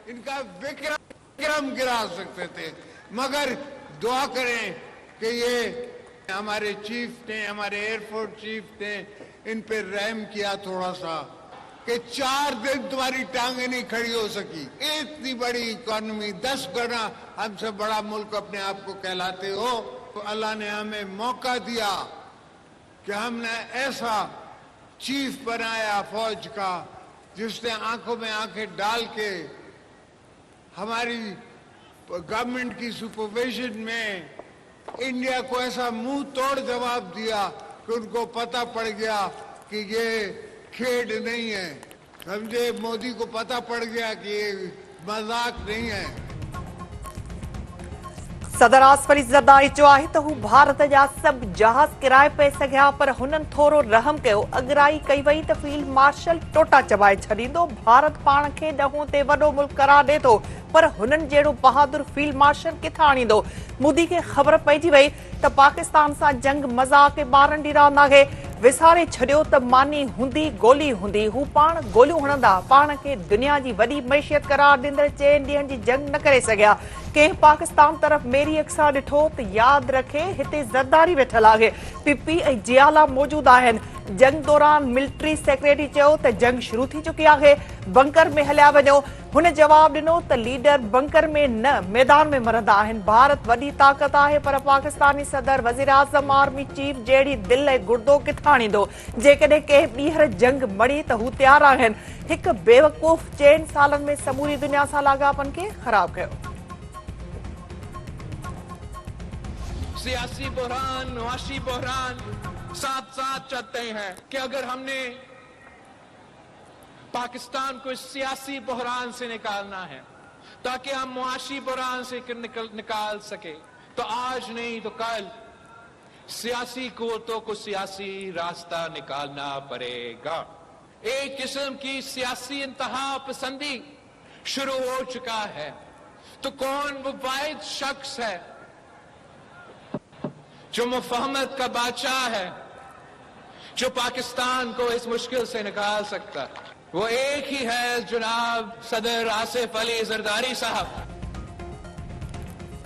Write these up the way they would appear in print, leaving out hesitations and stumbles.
इनका विक्रम गिरा सकते थे। मगर दुआ करें कि ये हमारे चीफ ने, हमारे एयरफोर्स चीफ ने इन पे रहम किया थोड़ा सा, कि 4 दिन तुम्हारी टांगे नहीं खड़ी हो सकी। इतनी बड़ी इकोनॉमी, 10 गुना हमसे बड़ा मुल्क अपने आप को कहलाते हो। तो अल्लाह ने हमें मौका दिया कि हमने ऐसा चीफ बनाया फौज का, जिसने आंखों में आंखें डाल के हमारी गवर्नमेंट की सुपरविजन में इंडिया को ऐसा मुंह तोड़ जवाब दिया कि उनको पता पड़ गया कि ये खेड नहीं है। समझे, मोदी को पता पड़ गया कि ये मजाक नहीं है। सदर आसिफ अली ज़रदारी चयो आहे त हू भारत जा सभु जहाज़ किराए पे सघिया, पर हुननि थोरो रहम कयो। अगराई कई वई त फील्ड मार्शल टोटा चबाए छॾींदो। भारत पाण खे ॾहों ते वॾो मुल्क करार ॾे थो, पर हुननि जहिड़ो बहादुर फील्ड मार्शल किथां आणींदो। मोदी खे ख़बर पइजी वई त पाकिस्तान सां जंग मज़ाक ऐं ॿारनि ॾी रांदि आहे। विसारे छॾियो त मानी हूंदी गोली हूंदी। हू पाण गोलियूं हणंदा, पाण खे दुनिया जी वॾी मैशियत करार ॾींदड़ चइनि ॾींहंनि जी जंग न करे सघिया। कंहिं पाकिस्तान तरफ़ मेरी अक्सां ॾिठो त यादि रखे हिते ज़रदारी वेठल आहे। पीपी ऐं जियाला मौजूद आहिनि। जंग दौरान मिलिट्री सेक्रेटरी चयो त जंग शुरू थी चुकी आहे, बंकर में हलिया वञो। हुन जवाब ॾिनो त लीडर बंकर में न, मैदान में मरंदा आहिनि। भारत वॾी ताक़त आहे, पर पाकिस्तानी सदर वज़ीर आज़म आर्मी चीफ जहिड़ी दिलि ऐं गुर्दो किथां आणींदो। जेकॾहिं कंहिं ॿीहर जंग मड़ी त हू तयारु आहिनि। हिकु बेवकूफ़ 4 सालनि में समूरी दुनिया सां लाॻापनि खे ख़राब कयो। सियासी बहरान, मुआशी बहरान साथ साथ चलते हैं कि अगर हमने पाकिस्तान को इस सियासी बहरान से निकालना है ताकि हम मुआशी बहरान से निकाल सके, तो आज नहीं तो कल सियासी कुव्वतों को सियासी रास्ता निकालना पड़ेगा। एक किस्म की सियासी इंतहा पसंदी शुरू हो चुका है। तो कौन वो वाहिद शख्स है जो मुफाहमत का बादशाह है, जो पाकिस्तान को इस मुश्किल से निकाल सकता है? वो एक ही है, जनाब सदर आसिफ अली ज़रदारी साहब।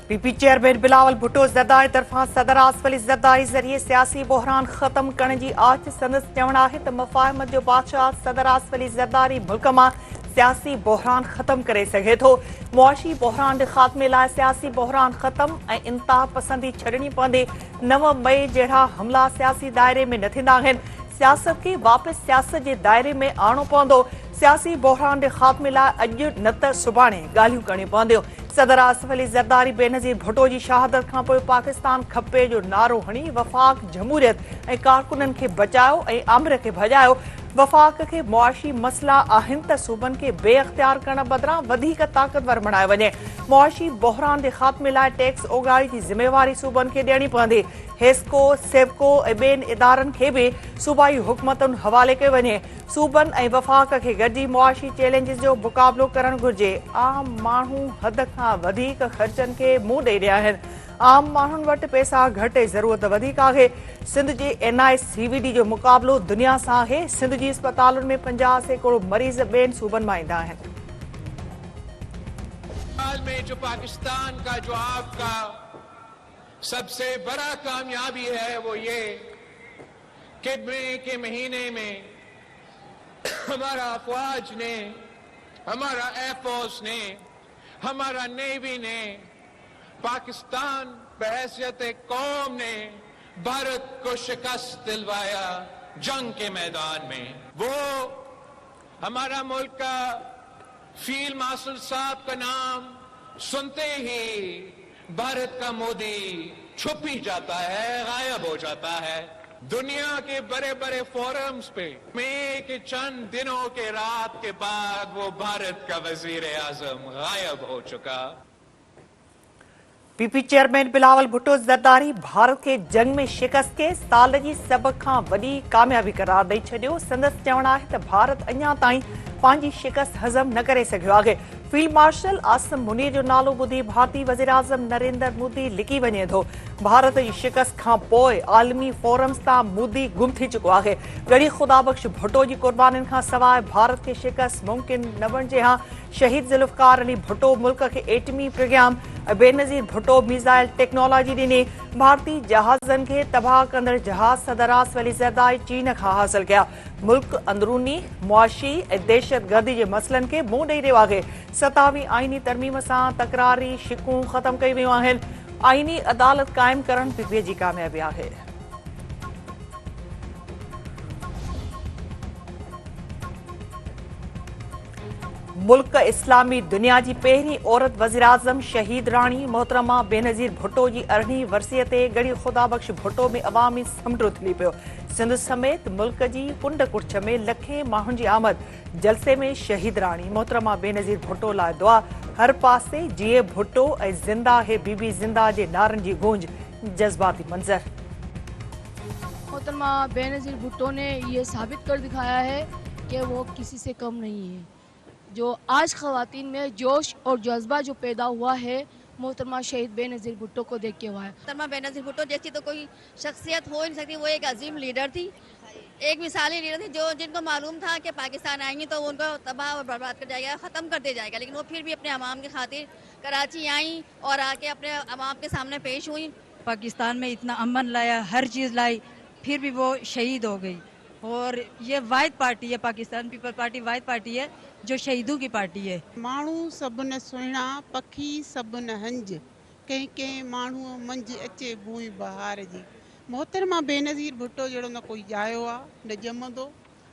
पीपी चेयरमैन बिलावल भुट्टो ज़रदारी तरफ़ां सदर आसिफ अली ज़रदारी ज़रिए सियासी बहरान ख़त्म करण जी आच। संदसि चवणु आहे त मुफ़ाहमत जो बादशाह सदर आसिफ अली ज़रदारी मुल्क मां सियासी बहरान ख़त्म करे सघे थो। मुआशी बहरान जे ख़ात्मे लाइ सियासी बहरान ख़त्म ऐं इंतहा पसंदी छॾणी पवंदी। 9 मई जहिड़ा हमला सियासी दायरे में न थींदा आहिनि। सियासत खे वापसि सियासत जे दायरे में आणणो पवंदो। सियासी बहरान जे ख़ात्मे लाइ अॼु न त सुभाणे ॻाल्हियूं करणियूं पवंदियूं। सदर आसिफ अली ज़रदारी बेनज़ीर भुट्टो जी शहादत खां पोइ पाकिस्तान खपे जो नारो हणी वफ़ाक़ जमहूरियत ऐं कारकुननि खे बचायो ऐं आमिर खे भॼायो। वफ़ाक़ खे मुआशी मसइला आहिनि त सूबनि खे बेअख़्तियार करण बदिरां वधीक ताक़तवर बणायो वञे। मुआशी बहरान जे ख़ात्मे लाइ टैक्स ओगारी जी ज़िमेवारी सूबनि खे ॾियणी पवंदी। हेस्को, सेवको ऐं ॿियनि इदारनि खे बि सूबाई हुकूमतुनि हवाले कयो वञे। सूबनि ऐं वफ़ाक़ खे गॾिजी मुआशी चैलेंजिस जो मुक़ाबिलो करणु घुर्जे। आम माण्हू हद खां वधीक ख़र्चनि खे मुंहुं ॾेई रहिया आहिनि। आम माण्हुनि वटि पैसा घटि, ज़रूरत वधीक आहे। सिंध जे NICVD जो मुक़ाबिलो दुनिया सां आहे। सिंध जी अस्पतालुनि में 50 सैकड़ो मरीज़ ॿियनि सूबनि मां ईंदा आहिनि। हाल में जो पाकिस्तान का जो आपका सबसे बड़ा कामयाबी है वो ये कि मई के महीने में हमारा अफवाज ने, हमारा एयरफोर्स ने, हमारा नेवी ने, पाकिस्तान बहैसियत कौम ने भारत को शिकस्त दिलवाया जंग के मैदान में। वो हमारा मुल्क का फील्ड मार्शल साहब का नाम सुनते ही भारत का मोदी छुप ही जाता है, गायब हो जाता है। दुनिया के बड़े बड़े फोरम्स पे मई के चंद दिनों के रात के बाद वो भारत का वजीर आजम गायब हो चुका। पीपी चेयरमैन बिलावल भुट्टो ज़रदारी भारत के जंग में शिकस्त के साल जी सभ खां वॾी कामयाबी करार ॾेई छॾियो। संदसि चवणु आहे त भारत अञा ताईं पंहिंजी शिकस्त हज़म न करे सघियो आहे। फील्ड मार्शल आसिम मुनीर जो नालो ॿुधी भारतीय वज़ीर आज़म नरेंद्र मोदी लिकी वञे थो। भारत जी शिकस्त खां पोइ आलमी फोरम्स तां मोदी गुम थी चुको आहे। गड़ी ख़ुदाबख्श भुट्टो जी क़ुर्बानियुनि खां सवाइ भारत खे शिकस्त मुमकिन न बणिजे हा। शहीद ज़ुल्फ़कार अली भुट्टो मुल्क खे एटमी programme Benazir Bhutto missile technology ॾिनी। भारतीय जहाज़नि खे तबाह कंदड़ जहाज़ सदर आसिफ अली ज़रदारी चीन खां हासिल कया। मुल्क अंदरूनी मुआशी ऐं दहशतगर्दी जे मसइलनि खे मुंहुं ॾेई रहियो आहे। 27वीं आईनी तरमीम सां तकरारी शिकूं ख़तमु कई वियूं आहिनि। आईनी अदालत क़ाइमु करणु पीपीए जी कामयाबी आहे। मुल्क इस्लामी दुनिया जी पहिरीं औरत वज़ीर आज़म शहीद राणी मोहतरमा बेनज़ीर भुट्टो जी 18वीं वरसीअ ते गड़ी ख़ुदाबख्श भुट्टो में अवामी समुंडु थिली पियो। सिंध समेत मुल्क जी कुंड कुर्छ में लखें माण्हुनि जी आमद। जलसे में शहीद राणी मोहतरमा बेनज़ीर भुट्टो लाइ दुआ। हर पासे जीए भुट्टो ऐं ज़िंदा है बीबी ज़िंदा जे नारनि जी गूंज। जज़्बाती मंज़र। मोहतरमा बेनज़ीर भुट्टो ने ये साबित कर दिखाया है कि वो किसी से कम नहीं है। जो आज ख़वातीन में जोश और जज्बा जो पैदा हुआ है मोहतरमा शहीद बेनज़ीर भुट्टो को देख के हुआ है। मोहतरमा बेनज़ीर भुट्टो जैसी तो कोई शख्सियत हो ही नहीं सकती। वो एक अजीम लीडर थी, एक मिसाली लीडर थी, जो जिनको मालूम था कि पाकिस्तान आएंगे तो उनको तबाह और बर्बाद कर जाएगा, ख़त्म कर दिया जाएगा। लेकिन वो फिर भी अपने अवाम की खातिर कराची आई और आके अपने अवाम के सामने पेश हुई। पाकिस्तान में इतना अमन लाया, हर चीज़ लाई, फिर भी वो शहीद हो गई। और ये वाहिद पार्टी है, पाकिस्तान पीपल पार्टी वाहिद पार्टी है जो शहीदों की पार्टी है। माण्हू सभु न सुहिणा, पखी सभु न हंज, कंहिं कंहिं माण्हूअ मंझि अचे बूई बहार जी। मोहतरमा बेनज़ीर भुट्टो जहिड़ो न कोई ॼायो आहे, न ॼमंदो,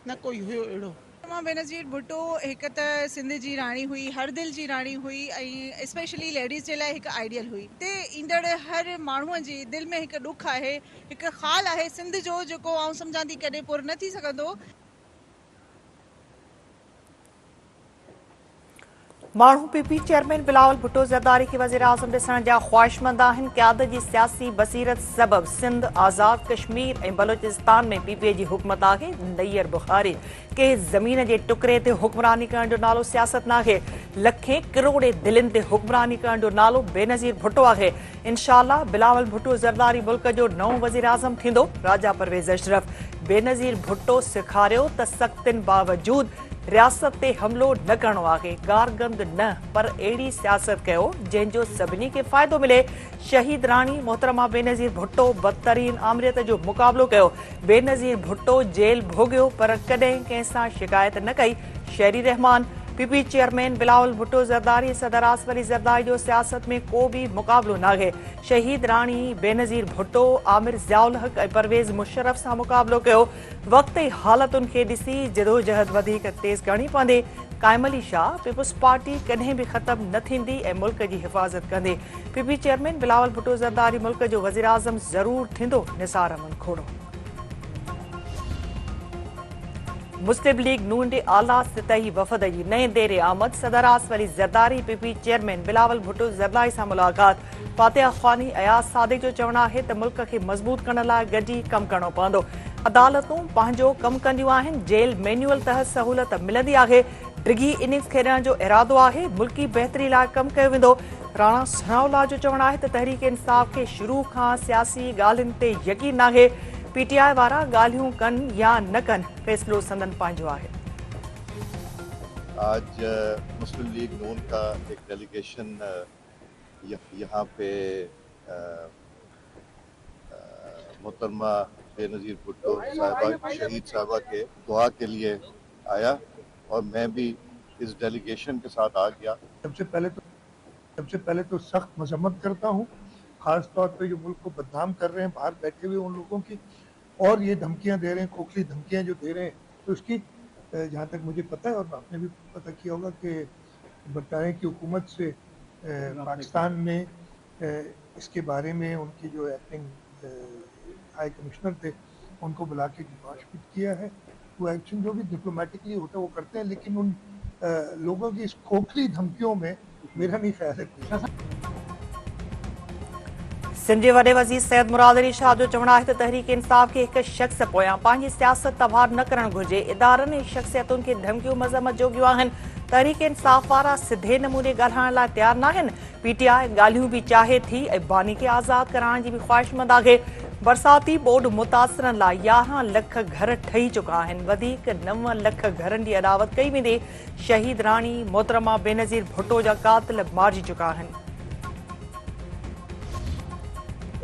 न कोई हुयो अहिड़ो। मोहतरमा बेनज़ीर भुट्टो हिकु त सिंध जी राणी हुई, हर दिल जी राणी हुई ऐं स्पेशली लेडीज़ जे लाइ हिकु आइडियल हुई। हिते ईंदड़ हर माण्हूअ जी दिलि में हिकु ॾुख आहे, हिकु ख़ाल आहे सिंध जो, जेको आउं सम्झां थी कॾहिं पुर न थी सघंदो। माण्हू पीपी चेयरमैन बिलावल भुट्टो ज़रदारी खे वज़ीर आज़म ॾिसण जा ख़्वाहिशमंद आहिनि। क़यादत जी सियासी बसीरत सबब सिंध आज़ाद कश्मीर ऐं बलोचिस्तान में पीपीए जी हुकूमत आहे। नैयर बुखारी के ज़मीन जे टुकड़े ते हुक्मरानी करण जो नालो सियासत नाहे। लखें किरोड़े दिलनि ते हुक्मरानी करण जो नालो बेनज़ीर भुट्टो आहे। इंशाअल्लाह बिलावल भुट्टो ज़रदारी मुल्क जो नओं वज़ीर आज़म थींदो। राजा परवेज़ अशरफ। बेनज़ीर भुट्टो सेखारियो त सख़्तियुनि बावजूद रियासत ते हमिलो न करणो आहे। कारगंद न पर अहिड़ी सियासत कयो जंहिंजो सभिनी खे फ़ाइदो मिले। शहीद राणी मोहतरमा बेनज़ीर भुट्टो बदतरीन आमरियत जो मुक़ाबिलो कयो। बेनज़ीर भुट्टो जेल भोगियो पर कॾहिं कंहिं सां शिकायत न कई। शहरी रहमान। पीपी चेयरमैन बिलावल भुट्टो ज़रदारी सदर आसिफ अली ज़रदारी जो सियासत में को बि मुक़ाबिलो नाहे। शहीद राणी बेनज़ीर भुट्टो आमिर ज़ियाउल हक़ ऐं परवेज़ मुशर्रफ सां मुक़ाबिलो कयो। वक़्त ऐं हालतुनि खे ॾिसी जदोजहद वधीक तेज़ करणी पवंदी। काइम अली शाह। पीपुल्स पार्टी कॾहिं बि ख़त्म न थींदी ऐं मुल्क जी हिफ़ाज़त कंदी। पीपी चेयरमैन बिलावल भुट्टो ज़रदारी मुल्क जो वज़ीर आज़म ज़रूर थींदो। निसार अमन खोड़ो। मुस्लिम लीग नून जे आला सतही वफ़द जी नएं देरे आमद। सदर आसिफ अली ज़रदारी पीपी चेयरमैन बिलावल भुट्टो ज़रदारी सां मुलाक़ात। फातिहा ख़्वानी अयाज़ सादिक जो चवणु आहे त मुल्क खे मज़बूत करण लाइ गॾिजी कमु करणो पवंदो। अदालतूं पंहिंजो कमु कंदियूं आहिनि। जेल मैन्युअल तहत सहूलियत मिलंदी आहे। डिघी इनिंग्स खेॾण जो इरादो आहे। मुल्की बहितरी लाइ कमु कयो वेंदो। राणा सनाउल्लाह जो चवणु आहे त तहरीक इंसाफ़ खे शुरू खां सियासी ॻाल्हियुनि ते यकीन नाहे। पीटीआई वारा ॻाल्हियूं कनि या न कनि, फ़ैसिलो संदन पंहिंजो आहे। आज मुस्लिम लीग नून का एक डेलीगेशन यहाँ पे मोहतरमा बेनज़ीर भुट्टो साहिबा शहीद साहिबा के दुआ के लिए आया और मैं भी इस डेलीगेशन के साथ आ गया। सबसे पहले तो सख्त मजम्मत करता हूँ, खास तौर पे जो मुल्क को बदनाम कर रहे हैं बाहर बैठे हुए उन लोगों की, और ये धमकियां दे रहे हैं, खोखली धमकियां जो दे रहे हैं, तो उसकी जहाँ तक मुझे पता है और आपने भी पता किया होगा कि बरतानिया की हुकूमत से पाकिस्तान में इसके बारे में उनकी जो एक्टिंग हाई कमिश्नर थे उनको बुला के गुजारिश भी किया है। वो एक्शन जो भी डिप्लोमेटिकली होता है वो करते हैं, लेकिन उन लोगों की इस खोखली धमकियों में मेरा नहीं ख्याल है। सिंध जे वॾे वज़ीर सैयद मुराद अली शाह जो चवणु आहे त तहरीक इंसाफ़ खे हिक शख़्स पोयां पंहिंजी सियासत तबाह न करणु घुर्जे। इदारनि ऐं शख़्सियतुनि खे धमकियूं मज़म्मत जोगियूं आहिनि। तहरीक इंसाफ़ वारा सिधे नमूने ॻाल्हाइण लाइ तयारु न आहिनि। पीटीआई ॻाल्हियूं बि चाहे थी ऐं बानी खे आज़ादु कराइण जी बि ख़्वाहिशमंद आहे। बरसाती ॿोॾि मुतासिरनि लाइ 11 लख घर ठही चुका आहिनि। वधीक 9 लख घरनि जी अॾावत कई वेंदी। शहीद राणी मोहतरमा बेनज़ीर भुट्टो जा क़ातिल मारिजी चुका आहिनि।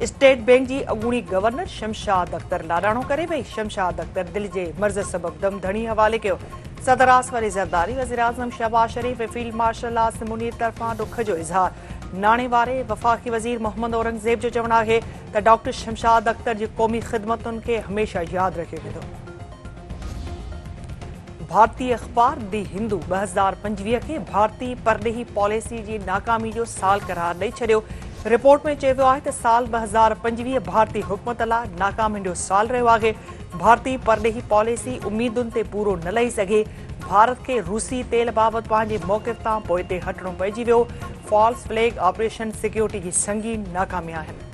स्टेट बैंक जी अॻूणी गवर्नर शमशाद अख्तर लाॾाणो करे वई। शमशाद अख्तर दिलि जे मर्ज़ सबबि दम धणी हवाले कयो। सदर आसिफ अली ज़रदारी, वज़ीर आज़म शहबाज शरीफ़ ऐं फील्ड मार्शल आसिम मुनीर तरफ़ां ॾुख जो इज़हार। नाणे वारे वफ़ाक़ी वज़ीर मोहम्मद औरंगज़ेब जो चवणु आहे त डॉक्टर शमशाद अख्तर जी क़ौमी ख़िदमतुनि खे हमेशह यादि रखियो वेंदो। भारतीय अख़बार दी हिंदू 2025 खे भारतीय परॾेही पॉलिसी जी नाकामी जो साल करार ॾेई छॾियो। रिपोर्ट में चयो वियो आहे त साल 2025 भारतीय हुकूमत लाइ नाकामियुनि जो साल रहियो आहे। भारतीय परॾेही पॉलिसी उमीदुनि ते पूरो न लही सघे। भारत खे रूसी तेल बाबति पंहिंजे मौक़िफ़ तां पोइ ते हटणो पइजी वियो। फॉल्स फ्लैग ऑपरेशन सिक्योरिटी जी संगीन नाकामी आहिनि।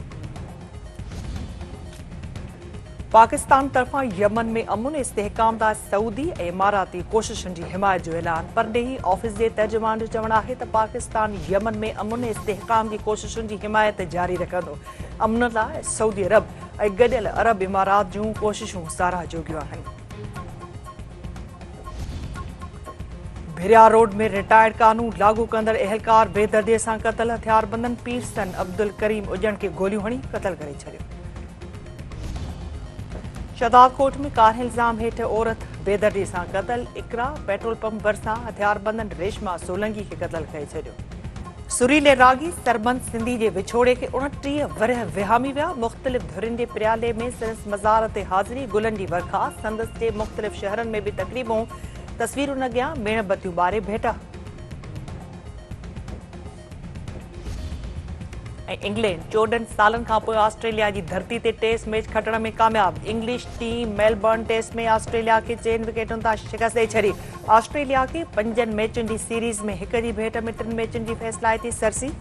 पाकिस्तान तरफ़ां यमन में अमुन इस्तेहकाम लाइ सऊदी ऐं इमाराती कोशिशुनि जी हिमायत जो ऐलान। परॾेही ऑफिस जे तर्जुमान जो चवणु आहे त पाकिस्तान यमन में अमुन इस्तेहकाम जी कोशिशुनि जी हिमायत जारी रखंदो। अमुन लाइ सऊदी अरब ऐं गॾियल अरब इमारात जूं कोशिशूं साराह जोगियूं आहिनि। भिरिया रोड में रिटायर्ड कानून लागू कंदड़ एहलकार बेदर्दीअ सां क़तल। हथियारबंदनि पीरसन अब्दुल करीम उजण खे गोलियूं हणी क़तल करे छॾियो। शदाब कोट में कार इल्ज़ाम हेठि औरत बेदर्दी सां क़तल। इकरा पेट्रोल पंप भरिसां हथियारबंदनि रेशमा सोलंकी खे क़तल करे छॾियो। सुरीले रागी सरबंद सिंधी जे विछोड़े खे 29 वरह विहामी विया। मुख़्तलिफ़ धुरियुनि जे प्रियाले में संदसि मज़ार ते हाज़िरी, गुलनि जी वर्खा। संदसि जे मुख़्तलिफ़ शहरनि में बि तक़रीबूं। तस्वीरूं न अॻियां मेणबतियूं ॿारे भेटा। इंग्लैंड 14 सालनि खां पोइ ऑस्ट्रेलिया जी धरती ते टेस्ट मैच खटण में कामयाब। इंग्लिश टीम मेलबर्न टेस्ट में ऑस्ट्रेलिया खे 4 विकेटुनि तां शिकस्त ॾेई छॾी। ऑस्ट्रेलिया खे 5 मैचुनि जी सीरीज़ में 1 जी भेट में 3 मैचुनि जी फ़ैसिलाती सरसी।